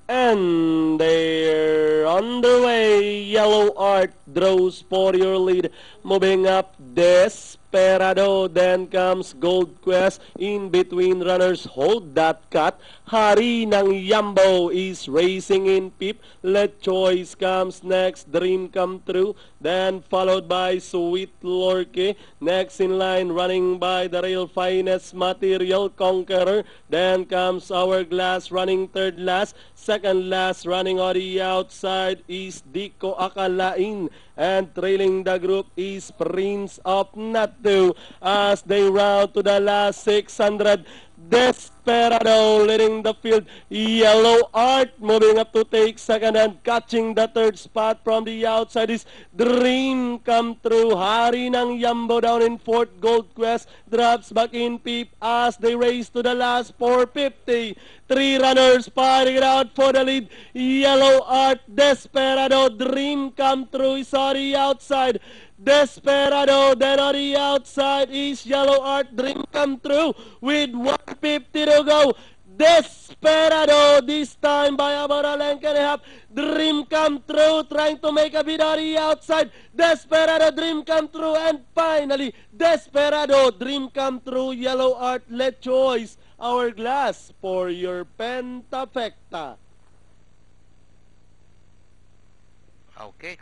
And they're on their way. Yellow Art draws for your lead. Moving up, Desperado. Then comes Gold Quest. In between runners, hold that cut. Hari ng Yambo is racing in Pip. Let Choice comes next. Dream Come True. Then followed by Sweet Lorke. Next in line, running by the Real Finest Material Conqueror. Then comes Hourglass running third last. Second last running on the outside is Dico Akalain. And trailing the group is Prince of Natu as they round to the last 600. Desperado leading the field. Yellow Art moving up to take second and catching the third spot from the outside is Dream Come True. Hari ng Yambo down in fourth. Gold Quest drops back in Peep as they race to the last 450. Three runners fighting it out for the lead. Yellow Art, Desperado, Dream Come True is on the outside. Desperado, then on the outside is Yellow Art, Dream Come True with 150 to go. Desperado this time by about a length and a half. Dream Come True trying to make a bid on the outside. Desperado, Dream Come True, and finally Desperado, Dream Come True, Yellow Art, Let Choice, Hourglass for your Pentafecta. Okay.